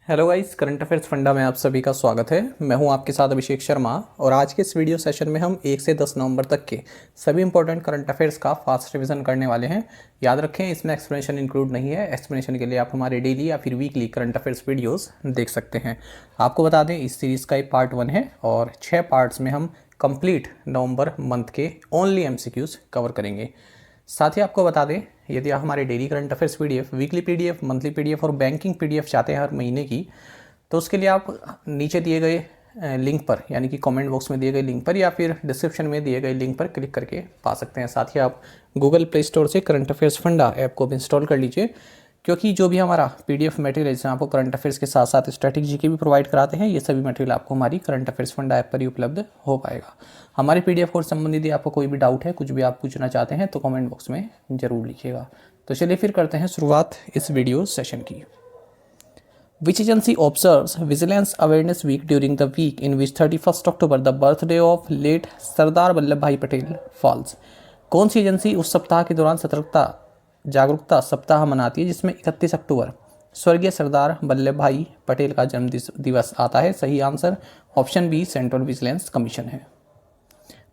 Hello guys, current affairs funda में आप सभी का स्वागत है। मैं हूं आपके साथ अभिषेक शर्मा और आज के इस वीडियो सेशन में हम 1 से 10 नवंबर तक के सभी इंपॉर्टेंट करंट अफेयर्स का फास्ट रिवीजन करने वाले हैं। याद रखें, इसमें एक्सप्लेनेशन इंक्लूड नहीं है। एक्सप्लेनेशन के लिए आप हमारे डेली या फिर वीकली करंट अफेयर्स वीडियोस देख सकते हैं। आपको बता दें, इस सीरीज़ का एक पार्ट 1 है और 6 पार्ट्स में हम कंप्लीट नवंबर मंथ के ओनली एमसीक्यूज कवर करेंगे। साथ ही आपको बता दें, यदि आप हमारे daily current affairs PDF, weekly PDF, monthly PDF और बैंकिंग पीडीएफ चाहते हैं हर महीने की, तो उसके लिए आप नीचे दिए गए लिंक पर, यानी कि कमेंट बॉक्स में दिए गए लिंक पर या फिर डिस्क्रिप्शन में दिए गए लिंक पर क्लिक करके पा सकते हैं। साथ ही आप गूगल प्ले स्टोर से करंट अफेयर्स फंडा ऐप को भी इंस्टॉल कर लीजिए, क्योंकि जो भी हमारा पीडीएफ मटेरियल है जिसमें आपको करंट अफेयर्स के साथ साथ स्ट्रैटेजी की भी प्रोवाइड कराते हैं, ये सभी मटेरियल आपको हमारी करंट अफेयर्स फंडा ऐप पर ही उपलब्ध हो पाएगा। हमारे पीडीएफ कोर्स संबंधित आपको कोई भी डाउट है, कुछ भी आप पूछना चाहते हैं, तो कमेंट बॉक्स में जरूर लिखिएगा। तो चलिए फिर करते हैं शुरुआत इस वीडियो सेशन की। Which agency observes Vigilance Awareness Week during the week in which 31st October, the birthday of late Sardar Vallabh भाई पटेल, falls? कौन सी एजेंसी उस सप्ताह के दौरान सतर्कता जागरूकता सप्ताह मनाती है जिसमें 31 अक्टूबर स्वर्गीय सरदार वल्लभ भाई पटेल का जन्म दिवस आता है? सही answer option B, central vigilance commission है।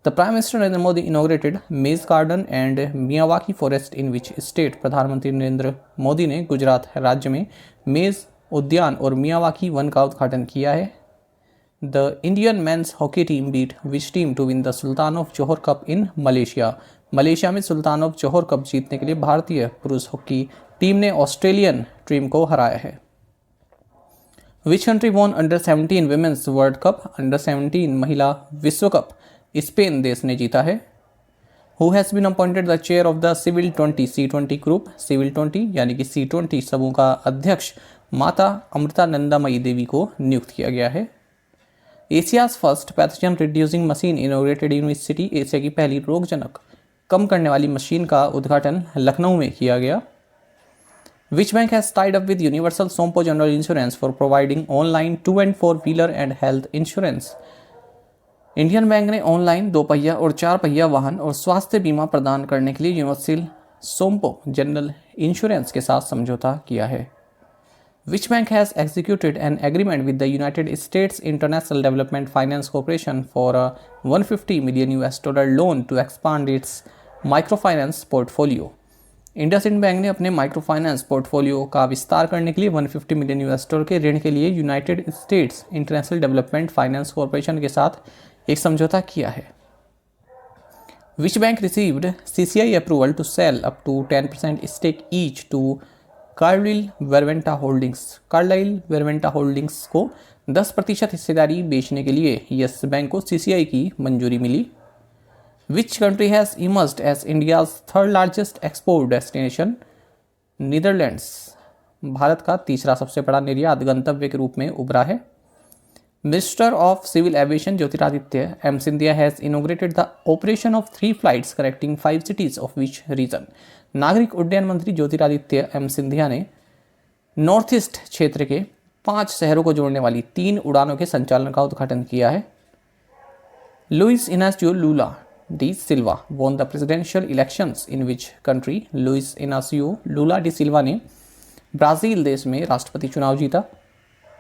The prime minister Narendra Modi inaugurated maze garden and Miyawaki forest in which state? प्रधानमंत्री नरेंद्र मोदी ने गुजरात राज्य में मेज उद्यान और मियावाकी वन का उद्घाटन किया है। The Indian men's hockey team beat which team to win the Sultan of Johor cup in Malaysia? Malaysia में सुल्तान ऑफ जोहर कप जीतने के लिए भारतीय पुरुष हॉकी टीम ने ऑस्ट्रेलियन टीम को हराया है। Which country won under 17 women's world cup? Under 17 महिला विश्व कप स्पेन देश ने जीता है। Who has been appointed the chair of the Civil 20 C20 group? Civil 20 यानी कि C20 समूह का अध्यक्ष माता अमृतानंदमयी देवी को नियुक्त किया गया है। Asia's first pathogen reducing machine inaugurated in which city? Asia की पहली रोगजनक कम करने वाली मशीन का उद्घाटन लखनऊ में किया गया। Which bank has tied up with universal Sompo general insurance for providing online 2 and 4 wheeler and health insurance? Indian bank ने ऑनलाइन 2 पहिया और 4 पहिया वाहन और स्वास्थ्य बीमा प्रदान करने के लिए यूनिवर्सल सोम्पो जनरल इंश्योरेंस के साथ समझौता किया है। Which bank has executed an agreement with the United States International Development Finance Corporation for a $150 million loan to expand its microfinance portfolio? IndusInd bank ने अपने माइक्रो फाइनेंस पोर्टफोलियो का विस्तार करने के लिए $150 मिलियन के ऋण के लिए United states international development finance corporation के साथ एक समझौता किया है। Which bank received CCI approval to sell up to 10% stake each to Carlyle Verventa holdings को 10% हिस्सेदारी बेचने के लिए यस बैंक को सीसीआई की मंजूरी मिली। Which country has emerged as India's third largest export destination? Netherlands Bharat का तीसरा सबसे बड़ा निर्यात गंतव्य के रूप में उभरा है। Minister of civil aviation Jyotiraditya M Scindia has inaugurated the operation of 3 flights connecting 5 cities of which region? नागरिक उड्डयन मंत्री ज्योतिरादित्य एम सिंधिया ने नॉर्थ ईस्ट क्षेत्र के 5 शहरों को जोड़ने वाली 3 उड़ानों के संचालन का उद्घाटन किया है। Luiz Inacio Lula da Silva won the presidential elections in which country? Luiz Inacio Lula da Silva ने ब्राजील देश में राष्ट्रपति चुनाव जीता।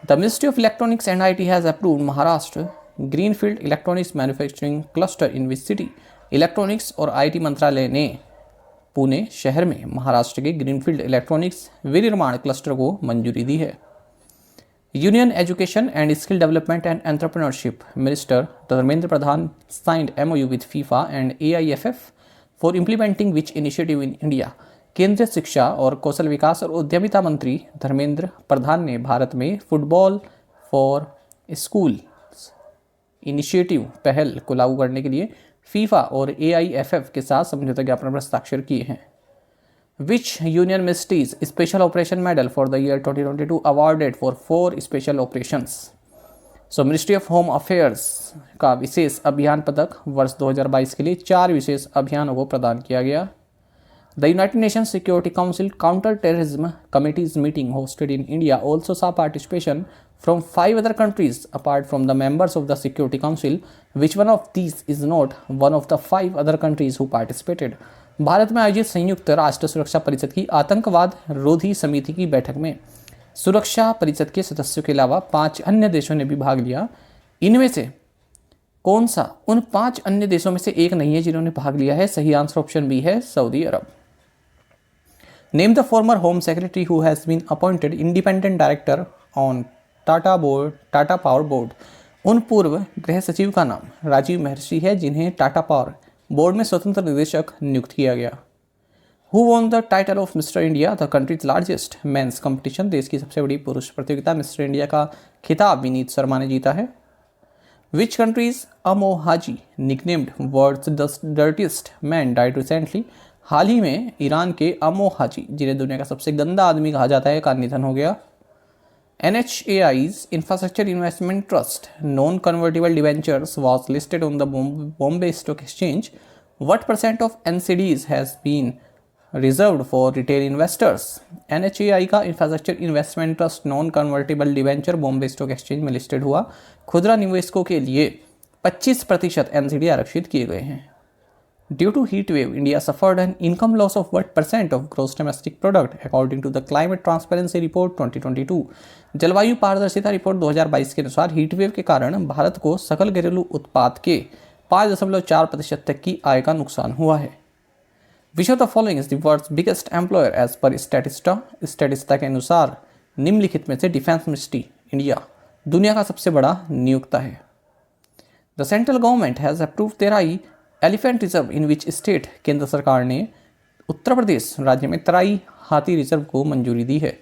The ministry of electronics and IT has approved Maharashtra greenfield electronics manufacturing cluster in which city? Electronics और IT मंत्रालय ने पुणे शहर में महाराष्ट्र के ग्रीनफील्ड इलेक्ट्रॉनिक्स विनिर्माण क्लस्टर को मंजूरी दी है। Union education and skill development and entrepreneurship minister Dharmendra Pradhan signed MOU with FIFA and AIFF for implementing which initiative in India? केंद्रीय शिक्षा और कौशल विकास और उद्यमिता मंत्री धर्मेंद्र प्रधान ने भारत में फुटबॉल फॉर स्कूल इनिशिएटिव पहल को लागू करने के लिए फीफा और AIFF के साथ समझौता ज्ञापन पर हस्ताक्षर किए हैं। विच union ministries special operation medal for the year 2022 awarded for 4 special operations? So ministry of home affairs का विशेष अभियान पदक वर्ष 2022 के लिए 4 विशेष अभियानों को प्रदान किया गया। The United Nations Security Council Counter-Terrorism Committee's meeting hosted in India also saw participation from 5 other countries apart from the members of the Security Council. Which one of these is not one of the 5 other countries who participated? Bharat में आयोजित संयुक्त राष्ट्र सुरक्षा परिषद की आतंकवाद रोधी समिति की बैठक में सुरक्षा परिषद के सदस्यों के अलावा 5 अन्य देशों ने भी भाग लिया। इनमें से कौन सा उन 5 अन्य देशों में से एक नहीं है जिन्होंने भाग लिया है? सही आंसर ऑप्शन बी है, सऊदी अरब। Name the former home secretary who has been appointed independent director on Tata Power board. उन पूर्व गृह सचिव का नाम राजीव महर्षि है जिन्हें टाटा पावर बोर्ड में स्वतंत्र निदेशक नियुक्त किया गया। Who won the title of Mister India, the country's largest men's competition. देश की सबसे बड़ी पुरुष प्रतियोगिता मिस्टर इंडिया का खिताब विनीत शर्मा ने जीता है। Which countries Amou Haji nicknamed world's dirtiest man died recently. हाल ही में ईरान के अमो हाजी, जिन्हें दुनिया का सबसे गंदा आदमी कहा जाता है, का निधन हो गया। NHAI's Infrastructure Investment Trust non-convertible debentures was listed on the Bombay Stock Exchange. What % of NCDs has been reserved for retail investors? NHAI का infrastructure investment trust non convertible debenture Bombay stock exchange में listed हुआ। खुदरा निवेशकों के लिए 25% NCD आरक्षित किए गए हैं। Due to heat wave, India suffered an income loss of what % of gross domestic product according to the Climate Transparency Report 2022? जलवायु पारदर्शिता रिपोर्ट 2022 के अनुसार हीट वेव के कारण भारत को सकल घरेलू उत्पाद के 5.4% तक की आय का नुकसान हुआ है। Which of the following is the world's biggest employer as per Statista? स्टैटिस्टा के अनुसार निम्नलिखित में से डिफेंस मिनिस्ट्री इंडिया दुनिया का सबसे बड़ा नियोक्ता है। The central government has approved Terai elephant reserve in which state. केंद्र सरकार ने उत्तर प्रदेश राज्य में तराई हाथी रिजर्व को मंजूरी दी है।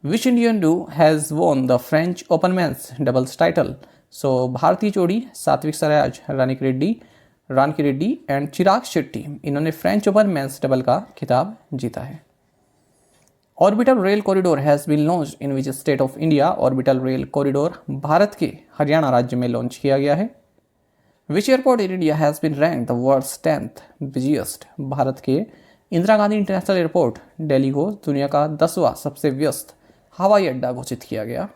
Which Indian duo has won the French Open men's doubles title. So भारतीय जोड़ी सात्विक साईराज रानकी रेड्डी एंड चिराग शेट्टी, इन्होंने फ्रेंच ओपन मेंस डबल का खिताब जीता है। Orbital rail corridor has been launched in which state of India. Orbital rail corridor Bharat के हरियाणा राज्य में लॉन्च किया गया है। Which airport in India has been ranked the world's 10th busiest. Bharat के इंदिरा गांधी इंटरनेशनल एयरपोर्ट दिल्ली को दुनिया का 10वां सबसे व्यस्त हवाई अड्डा घोषित किया गया।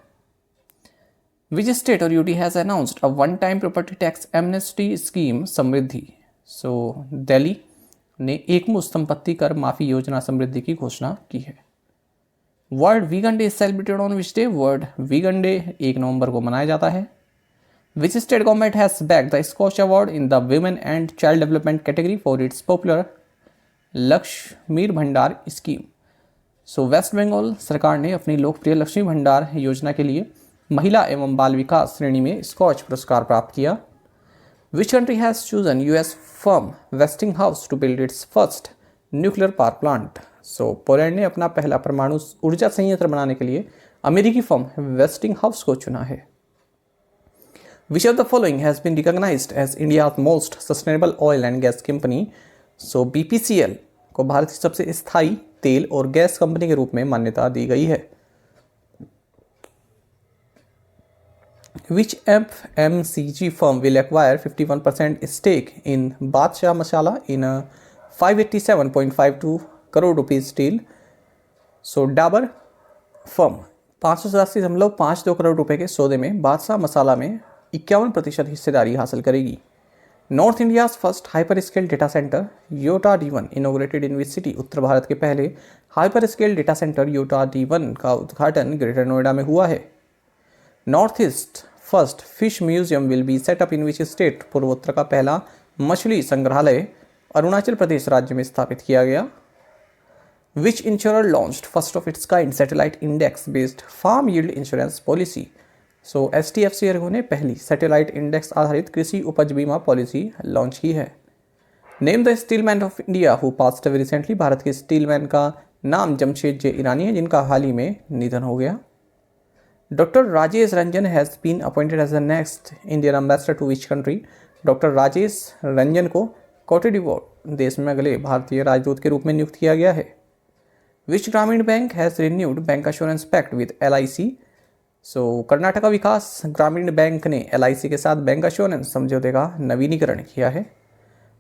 विच स्टेट और UT has announced a one time property tax amnesty scheme Samriddhi. So Delhi ने एकमुश्त संपत्ति कर माफी योजना समृद्धि की घोषणा की है। World vegan day celebrated on which day. World vegan day 1 नवंबर को मनाया जाता है। Which state government has backed the Scotch Award in the Women and Child Development category for its popular लक्ष्मीर भंडार स्कीम। सो वेस्ट बंगाल सरकार ने अपनी लोकप्रिय लक्ष्मी भंडार योजना के लिए महिला एवं बाल विकास श्रेणी में स्कॉच पुरस्कार प्राप्त किया। Which country has chosen US firm Westinghouse to build its first nuclear power plant? So Poland ने अपना पहला परमाणु ऊर्जा संयंत्र बनाने के लिए अमेरिकी फर्म वेस्टिंगहाउस को चुना है। Which of the following has been recognized as India's most sustainable oil and gas company? So BPCL को भारत की सबसे स्थायी तेल और गैस कंपनी के रूप में मान्यता दी गई है। Which FMCG firm will acquire 51% stake in बादशाह मसाला in a 587.52 crore rupees deal? So Dabur firm 587.52 crore रुपए के सौदे में बादशाह मसाला में 51% हिस्सेदारी हासिल करेगी। North India's first hyper scale data centre Yotta D1 inaugurated in which city. उत्तर भारत के पहले hyper scale data centre Yotta D1 का उद्घाटन ग्रेटर नोएडा में हुआ है। North East first fish museum will be set up in which state. पूर्वोत्तर का पहला मछली संग्रहालय अरुणाचल प्रदेश राज्य में स्थापित किया गया। Which insurer launched first of its kind satellite index based farm yield insurance policy. So HDFC Ergo ने पहली सैटेलाइट इंडेक्स आधारित कृषि उपज बीमा पॉलिसी लॉन्च की है। Name the steelman of India who passed away recently. Bharat के स्टीलमैन का नाम जमशेद जे ईरानी है जिनका हाल ही में निधन हो गया। Doctor Rajesh Ranjan has been appointed as the next Indian ambassador to which country. Doctor Rajesh Ranjan को कोटे डिवोर देश में अगले भारतीय राजदूत के रूप में नियुक्त किया गया है। Which Grameen bank has renewed bank assurance pact with LIC। So Karnataka Vikas Grameen bank ने LIC के साथ बैंक एश्योरेंस समझौते का नवीनीकरण किया है।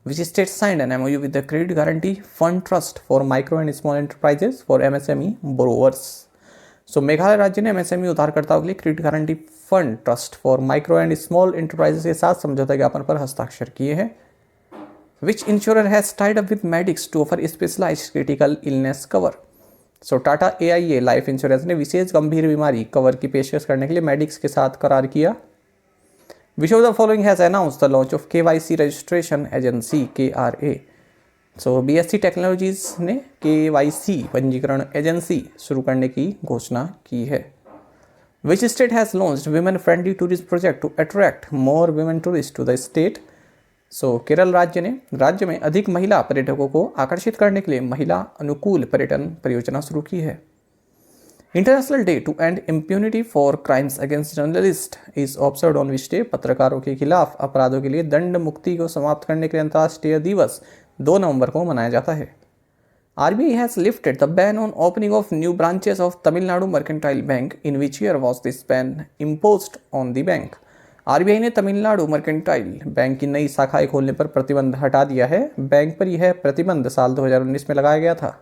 Which state signed an MOU with the credit guarantee fund trust for micro and small enterprises for MSME borrowers. So Meghalaya राज्य ने MSME उधारकर्ताओं के लिए credit guarantee fund trust for micro and small enterprises के साथ समझौता ज्ञापन पर हस्ताक्षर किए हैं। Which insurer has tied up with Medix to offer specialised critical illness cover. So Tata AIA life insurance ने विशेष गंभीर बीमारी कवर की पेशकश करने के लिए मेडिक्स के साथ करार किया। Which of the following has announce the launch of KYC registration agency KRA। So BSC technologies ने KYC पंजीकरण एजेंसी शुरू करने की घोषणा की है। Which state has launched women friendly tourist project to attract more women tourist to the state. So Kerala राज्य ने राज्य में अधिक महिला पर्यटकों को आकर्षित करने के लिए महिला अनुकूल पर्यटन परियोजना शुरू की है। International day to end impunity for crimes against journalist is observed on which day. पत्रकारों के खिलाफ अपराधों के लिए दंड मुक्ति को समाप्त करने के लिए अंतर्राष्ट्रीय दिवस 2 नवंबर को मनाया जाता है। RBI has lifted the ban on opening of new branches of Tamil Nadu Mercantile Bank. In which year was this ban imposed on the bank? RBI ने तमिलनाडु मर्केंटाइल बैंक की नई शाखाएं खोलने पर प्रतिबंध हटा दिया है। बैंक पर यह प्रतिबंध साल 2019 में लगाया गया था।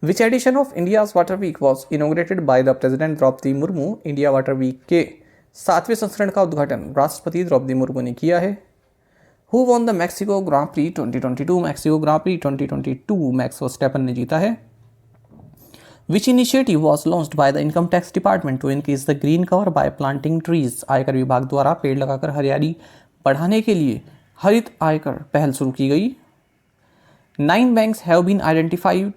Which edition of India's Water Week was inaugurated by the President Droupadi Murmu? India water week के 7वें संस्करण का उद्घाटन राष्ट्रपति द्रौपदी मुर्मू ने किया है। Who won the Mexico Grand Prix 2022? Mexico grand pre 2022 max Verstappen ने जीता है। Which initiative was launched by the Income Tax Department to increase the green cover by planting trees? आयकर विभाग द्वारा पेड़ लगाकर हरियाली बढ़ाने के लिए हरित आयकर पहल शुरू की गई। 9 banks have been identified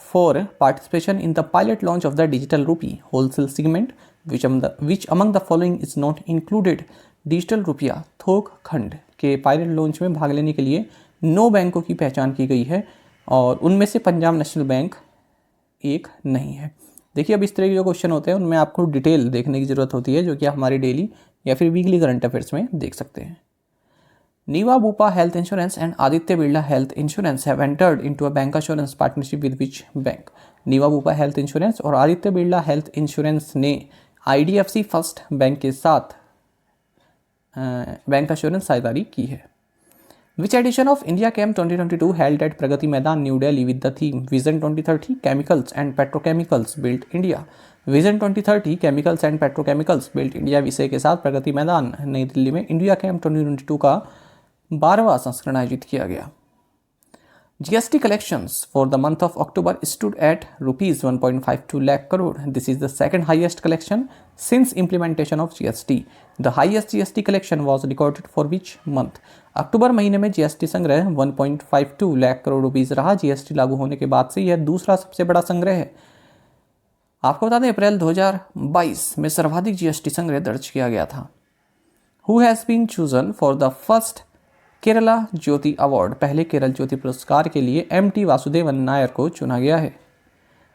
for participation in the pilot launch of the digital rupee wholesale segment. Which among the following is not included? Digital रुपया थोक खंड के पायलट लॉन्च में भाग लेने के लिए 9 बैंकों की पहचान की गई है और उनमें से पंजाब नेशनल बैंक एक नहीं है। देखिए, अब इस तरह के जो क्वेश्चन होते हैं उनमें आपको डिटेल देखने की ज़रूरत होती है, जो कि आप हमारी डेली या फिर वीकली करंट अफेयर्स में देख सकते हैं। Niva Bupa health insurance and Aditya Birla health insurance have entered into a bank insurance partnership with which bank? Niva Bupa health insurance और आदित्य बिरला हेल्थ इंश्योरेंस ने IDFC फर्स्ट बैंक के साथ बैंक इंश्योरेंस साझेदारी की है। विच एडिशन ऑफ इंडिया कैम्प 2022 held at Pragati Maidan new Delhi with the theme vision 2030 chemicals and petrochemicals built India? Vision 2030 chemicals and petrochemicals built India विषय के साथ प्रगति मैदान नई दिल्ली में इंडिया कैम्प 2022 का 12वां संस्करण आयोजित किया गया। GST collections for the month of October stood at rupees 1.52 lakh crore. This is the second highest collection since implementation of GST. The highest GST collection was recorded for which month? अक्टूबर महीने में GST संग्रह 1.52 lakh crore rupees रहा। GST लागू होने के बाद से यह दूसरा सबसे बड़ा संग्रह है। आपको बता दें, अप्रैल 2022 में सर्वाधिक GST संग्रह दर्ज किया गया था। Who has been chosen for the first Kerala Jyoti award? पहले केरल ज्योति पुरस्कार के लिए MT वासुदेवन नायर को चुना गया है।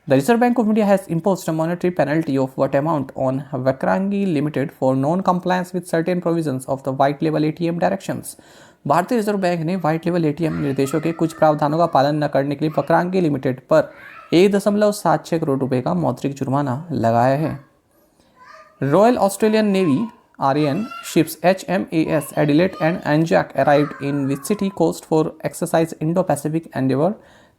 The reserve bank of India has imposed a monetary penalty of what amount on Vakrangee limited for non compliance with certain provisions of the white level ATM directions. भारतीय reserve bank ने व्हाइट लेवल ATM निर्देशों के कुछ प्रावधानों का पालन न करने के लिए वक्रांगी लिमिटेड पर 1.76 करोड़ रुपए का मौद्रिक जुर्माना लगाया है। Royal Australian navy RAN ships HMAS Adelaide and Anzac arrived in which city coast for exercise Indo-Pacific Endeavour?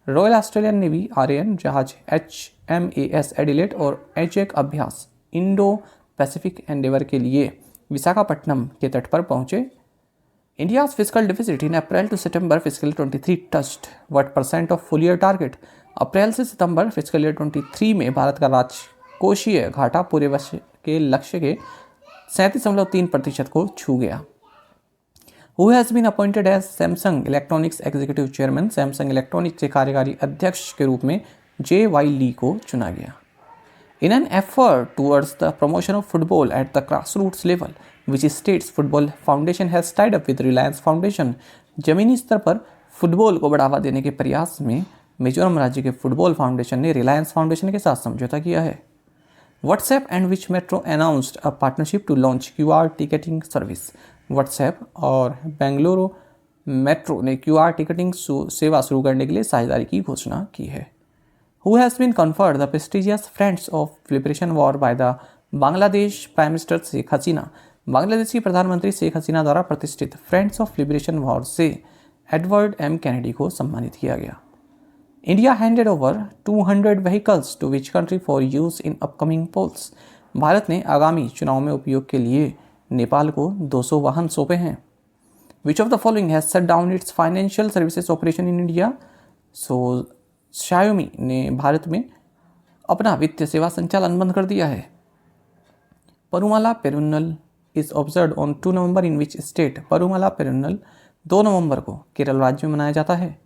Royal Australian navy RAN जहाज HMAS Adelaide और Anzac अभ्यास इंडो पैसिफिक एंडेवर के लिए विशाखापट्टनम के तट पर पहुंचे। India's fiscal deficit in April to September fiscal 23 touched what percent of full year target? अप्रैल से सितंबर फिजिकल ईयर 23 में भारत का राजकोषीय घाटा पूरे वर्ष के लक्ष्य के 37.3% को छू गया। Who has been appointed as Samsung Electronics Executive Chairman? Samsung electronics के कार्यकारी अध्यक्ष के रूप में JY ली को चुना गया। In an effort towards the promotion of football at the grassroots level, which state's football foundation has tied up with Reliance Foundation? जमीनी स्तर पर फुटबॉल को बढ़ावा देने के प्रयास में मिजोरम राज्य के फुटबॉल फाउंडेशन ने रिलायंस फाउंडेशन के साथ समझौता किया है। WhatsApp and which metro announced a partnership to launch QR ticketing service? WhatsApp और बेंगलुरु मेट्रो ने QR टिकटिंग सेवा शुरू करने के लिए साझेदारी की घोषणा की है। Who has been conferred the prestigious Friends of Liberation War by the Bangladesh prime minister Sheikh Hasina? Bangladesh की प्रधानमंत्री शेख हसीना द्वारा प्रतिष्ठित फ्रेंड्स ऑफ लिबरेशन वॉर से एडवर्ड M कैनेडी को सम्मानित किया गया। India handed over 200 vehicles to which country for use in upcoming polls? Bharat ने आगामी चुनाव में उपयोग के लिए नेपाल को 200 वाहन सौंपे हैं। Which of the following has shut down its financial services operation in India? So Xiaomi ने भारत में अपना वित्तीय सेवा संचालन बंद कर दिया है। Parumala Perunnal is observe on 2 November in which state? Parumala Perunnal 2 नवंबर को केरल राज्य में मनाया जाता है।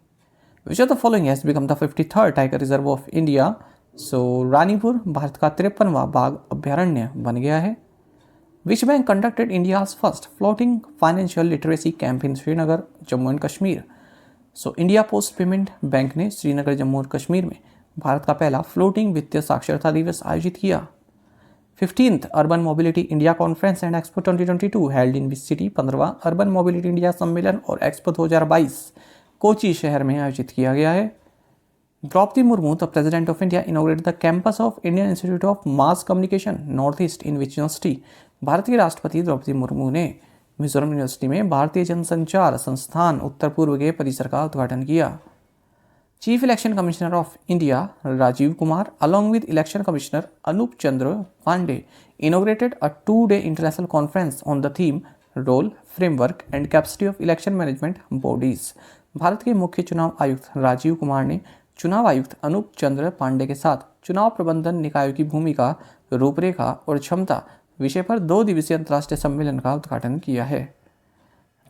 Which of the following has become the 53rd tiger reserve of India? So Ranipur Bharat का 53वां बाघ अभ्यारण्य बन गया है। Which bank conducted India's first floating financial literacy camp in Srinagar Jammu and Kashmir? So India post payment bank ने श्रीनगर जम्मू और कश्मीर में भारत का पहला फ्लोटिंग वित्तीय साक्षरता दिवस आयोजित किया। 15th urban mobility India conference and expo 2022 held in which city? 15वां अर्बन मोबिलिटी इंडिया सम्मेलन और एक्सपो 2022 कोची शहर में आयोजित किया गया है। Droupadi Murmu the president of India inaugurated the campus of Indian institute of mass communication north east in which university? भारतीय राष्ट्रपति द्रौपदी मुर्मू ने मिजोरम यूनिवर्सिटी में भारतीय जनसंचार संस्थान उत्तर पूर्व के परिसर का उद्घाटन किया। Chief election commissioner of India Rajiv Kumar along with election commissioner Anup Chandra Pandey inaugurated a 2-day international conference on the theme role, framework and capacity of election management bodies। Bharat के मुख्य चुनाव आयुक्त राजीव कुमार ने चुनाव आयुक्त अनूप चंद्र पांडे के साथ चुनाव प्रबंधन निकायों की भूमिका, रूपरेखा और क्षमता विषय पर 2 दिवसीय अंतर्राष्ट्रीय सम्मेलन का उद्घाटन किया है।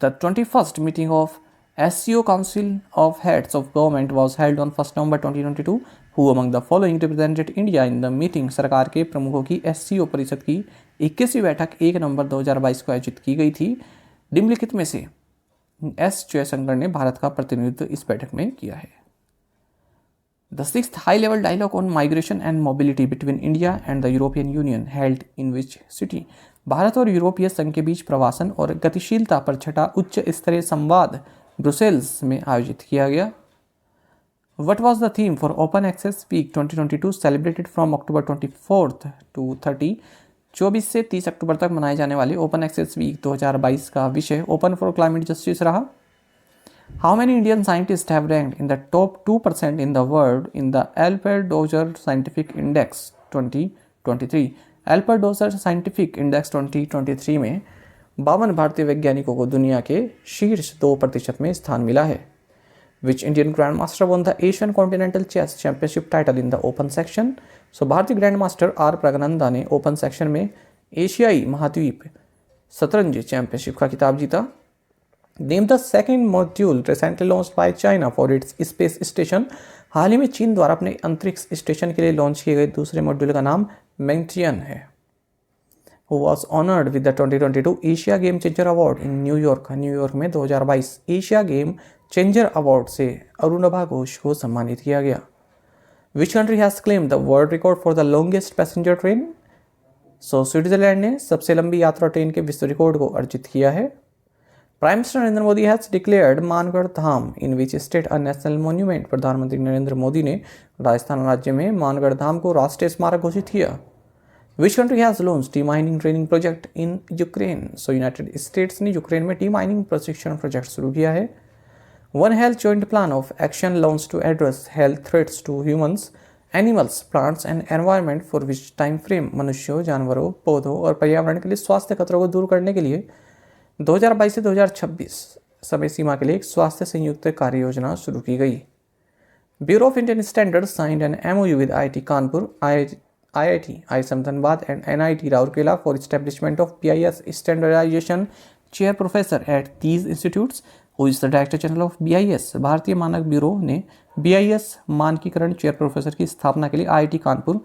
The 21st meeting of SCO Council of Heads of Government was held on 1st November 2022. Who among the following represented India in the meeting? सरकार के प्रमुखों की SCO परिषद की 21वीं बैठक 1 नवंबर 2022 को आयोजित की गई थी। निम्नलिखित में से एस जयशंकर ने भारत का प्रतिनिधित्व इस बैठक में किया है। The 6th high-level dialogue on migration and mobility between India and the European Union held in which city? Bharat और यूरोपीय संघ के बीच प्रवासन और गतिशीलता पर छठा उच्च स्तरीय संवाद ब्रुसेल्स में आयोजित किया गया। What was the theme for Open Access Week 2022 celebrated from October 24th to 30? 24 से 30 अक्टूबर तक मनाए जाने वाले ओपन एक्सेस वीक 2022 का विषय ओपन फॉर क्लाइमेट जस्टिस रहा। How many Indian scientists have ranked in the top 2% in the world in the Alpert-Dozer Scientific Index 2023? Alpert-Dozer Scientific Index 2023 में 52 भारतीय वैज्ञानिकों को दुनिया के शीर्ष 2% में स्थान मिला है। Which Indian Grandmaster won the Asian Continental Chess Championship title in the open section? So भारतीय ग्रैंड मास्टर आर प्रगनंदा ने ओपन सेक्शन में एशियाई महाद्वीप शतरंज चैंपियनशिप का खिताब जीता। Name the second module recently launched by China for its space station। हाल ही में चीन द्वारा अपने अंतरिक्ष स्टेशन के लिए लॉन्च किए गए दूसरे मॉड्यूल का नाम मैंगटियन है। Who was honored with the 2022 Asia game changer award in New York? New York में 2022 एशिया गेम चेंजर अवार्ड से अरुणभा घोष को सम्मानित किया गया। Which country has claimed the world record for the longest passenger train? So Switzerland ने सबसे लंबी यात्रा ट्रेन के विश्व रिकॉर्ड को अर्जित किया है। Prime minister Narendra Modi has declared Mangarh Dham in which state a national monument? प्रधानमंत्री नरेंद्र मोदी ने राजस्थान राज्य में मानगढ़ धाम को राष्ट्रीय स्मारक घोषित किया। Which country has launched demining training project in Ukraine? So United States ने यूक्रेन में टी माइनिंग प्रशिक्षण प्रोजेक्ट शुरू किया है। One health joint plan of action launch to address health threats to humans, animals, plants and environment for which time frame? मनुष्यों, जानवरों, पौधों और पर्यावरण के लिए स्वास्थ्य खतरों को दूर करने के लिए 2022 से 2026 समय सीमा के लिए एक स्वास्थ्य संयुक्त कार्य योजना शुरू की गई। Bureau of Indian standards signed an MOU with IIT Kanpur, IIT ISM Dhanbad and NIT Rourkela for establishment of BIS standardization chair professor at these institutes. Who is the director general of BIS? भारतीय मानक ब्यूरो ने BIS मानकीकरण chair professor की स्थापना के लिए IIT Kanpur,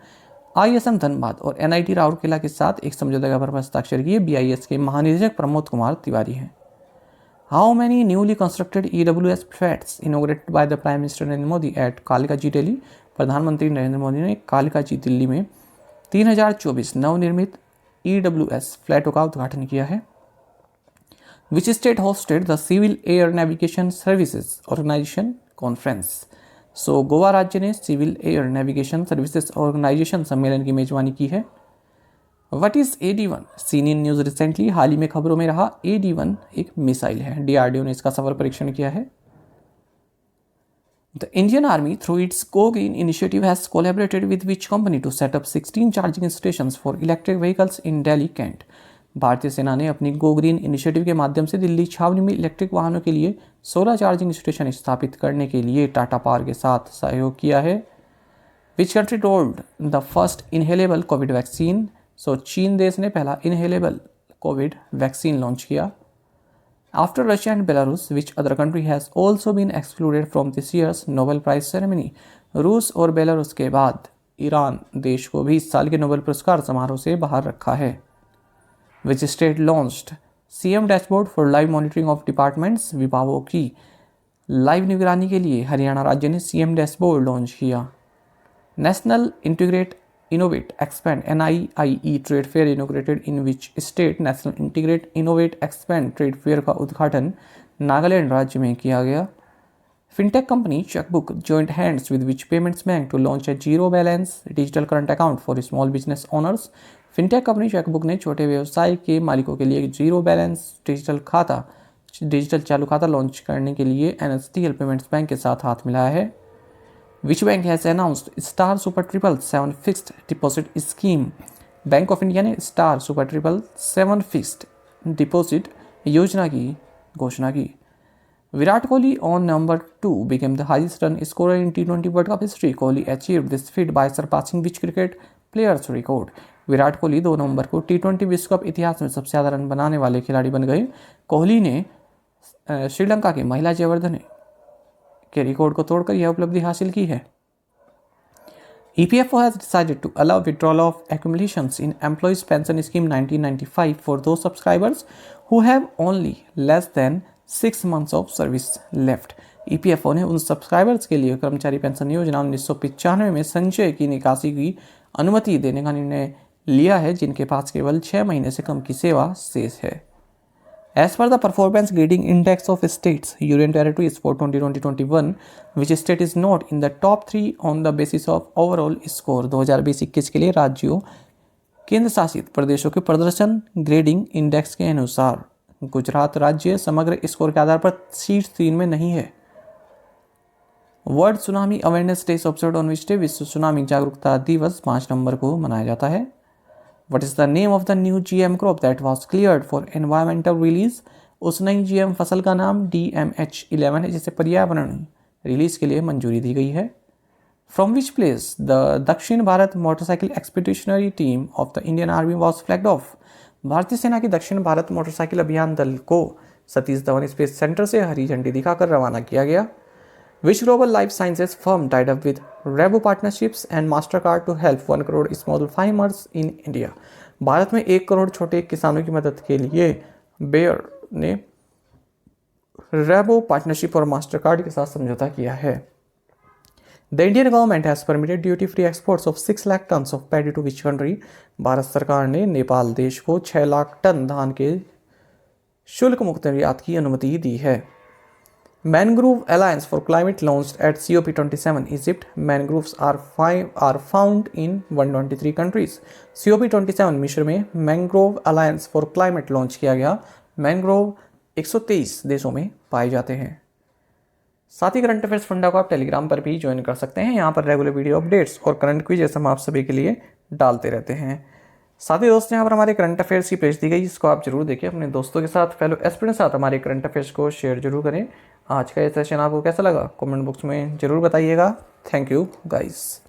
ISM Dhanbad और NIT Rourkela के साथ एक समझौता पर हस्ताक्षर किए। BIS के महानिदेशक प्रमोद कुमार तिवारी हैं। How many newly constructed EWS flats inaugurated by the prime minister Narendra Modi at Kalkaji Delhi? प्रधानमंत्री नरेंद्र मोदी ने कालिका जी दिल्ली में 3024 नवनिर्मित EWS फ्लैटों का उद्घाटन किया है। Which state hosted the civil air navigation services organisation conference? So Goa राज्य ने civil air navigation services organisation सम्मेलन की मेजबानी की है। What is AD-1? Seen in news recently, हाल ही में खबरों में रहा। AD-1 एक मिसाइल है। DRDO ने इसका सफल परीक्षण किया है। The Indian army through its go green initiative has collaborated with which company to set up 16 charging stations for electric vehicles in Delhi cantt? भारतीय सेना ने अपनी गो ग्रीन इनिशिएटिव के माध्यम से दिल्ली छावनी में इलेक्ट्रिक वाहनों के लिए 16 चार्जिंग स्टेशन स्थापित करने के लिए टाटा पावर के साथ सहयोग किया है। Which country rolled the first inhalable covid vaccine? So चीन देश ने पहला इनहेलेबल कोविड वैक्सीन लॉन्च किया। After Russia and Belarus which other country has also been excluded from this year's Nobel prize ceremony? रूस और बेलारूस के बाद Iran देश को भी इस साल के नोबेल पुरस्कार समारोह से बाहर रखा है। Which state launched CM dashboard for live monitoring of departments? विभागों की लाइव निगरानी के लिए हरियाणा राज्य ने सीएम डैशबोर्ड लॉन्च किया। National integrate innovate expand NIIE trade fair inaugurated in which state? National integrate innovate expand trade fair का उद्घाटन नागालैंड राज्य में किया गया। Fintech company Cheqbook joint hands with which payments bank to launch a zero balance digital current account for small business owners? Fintech company chequebook ने छोटे व्यवसाय के मालिकों के लिए एक जीरो बैलेंस डिजिटल चालू खाता लॉन्च करने के लिए NSDL पेमेंट्स बैंक के साथ हाथ मिलाया है। Which bank has announced star super 777 fixed deposit scheme? Bank of India ने स्टार सुपर 777 फिक्स्ड डिपॉजिट योजना की घोषणा की। Virat Kohli on number 2 became the highest run scorer in T20 World Cup history. Kohli achieved this feat by surpassing which cricket players record? Virat Kohli 2 नवंबर को T20 विश्व cup इतिहास में सबसे ज़्यादा रन बनाने वाले खिलाड़ी बन गए। कोहली ने श्रीलंका के महिला जयवर्धने के रिकॉर्ड को तोड़कर यह उपलब्धि हासिल की है। EPFO has decided to allow withdrawal of accumulations in Employees Pension Scheme 1995 for those subscribers who have only less than 6 months of service left. EPFO ने उन सब्सक्राइबर्स के लिए कर्मचारी पेंशन योजना 1995 में संचय की निकासी की अनुमति देने का निर्णय लिया है जिनके पास केवल 6 महीने से कम की सेवा शेष है। As per the performance grading index of states, Union Territories for 2020-21, which state is not in the top 3 on the basis of overall score? 2020-21 के लिए राज्यों केंद्र शासित प्रदेशों के प्रदर्शन ग्रेडिंग इंडेक्स के अनुसार गुजरात राज्य समग्र स्कोर के आधार पर शीर्ष 3 में नहीं है। World tsunami awareness day observed on which day? विश्व सुनामी जागरूकता दिवस 5 नवंबर को मनाया जाता है। What is the name of the new GM crop that was cleared for environmental release? उस नई GM फसल का नाम DMH11 है जिसे पर्यावरण रिलीज के लिए मंजूरी दी गई है। From which place the दक्षिण Bharat motorcycle expeditionary team of the Indian army was flagged off? भारतीय सेना की दक्षिण भारत मोटरसाइकिल अभियान दल को सतीश धवन स्पेस सेंटर से हरी झंडी दिखाकर रवाना किया गया। Which global life sciences firm tied up with Rabo partnerships and Mastercard to help 1 crore small farmers in India? Bharat में 1 करोड़ छोटे किसानों की मदद के लिए बेयर ने Rabo पार्टनरशिप और मास्टरकार्ड के साथ समझौता किया है। The Indian government has permitted duty-free exports of 6 lakh tons of paddy to which country? Bharat सरकार ने नेपाल देश को 6 लाख टन धान के शुल्क मुक्त निर्यात की अनुमति दी है। Mangrove Alliance for Climate launched at COP27 Egypt. Mangroves are found in 123 countries. COP27 मिस्र में Mangrove Alliance for Climate launch किया गया। मैंग्रोव 123 देशों में पाए जाते हैं। साथ ही करंट अफेयर्स फंडा को आप टेलीग्राम पर भी ज्वाइन कर सकते हैं। यहाँ पर रेगुलर वीडियो अपडेट्स और करंट क्विज़ हम आप सभी के लिए डालते रहते हैं। साथ ही दोस्तों यहाँ पर हमारे करंट अफेयर्स की पेज दी गई जिसको आप जरूर देखें। अपने दोस्तों के साथ फेलो एस्पिरेंट के साथ हमारे करंट अफेयर्स को शेयर जरूर करें। आज का ये सेशन आपको कैसा लगा कमेंट बॉक्स में ज़रूर बताइएगा। Thank you guys.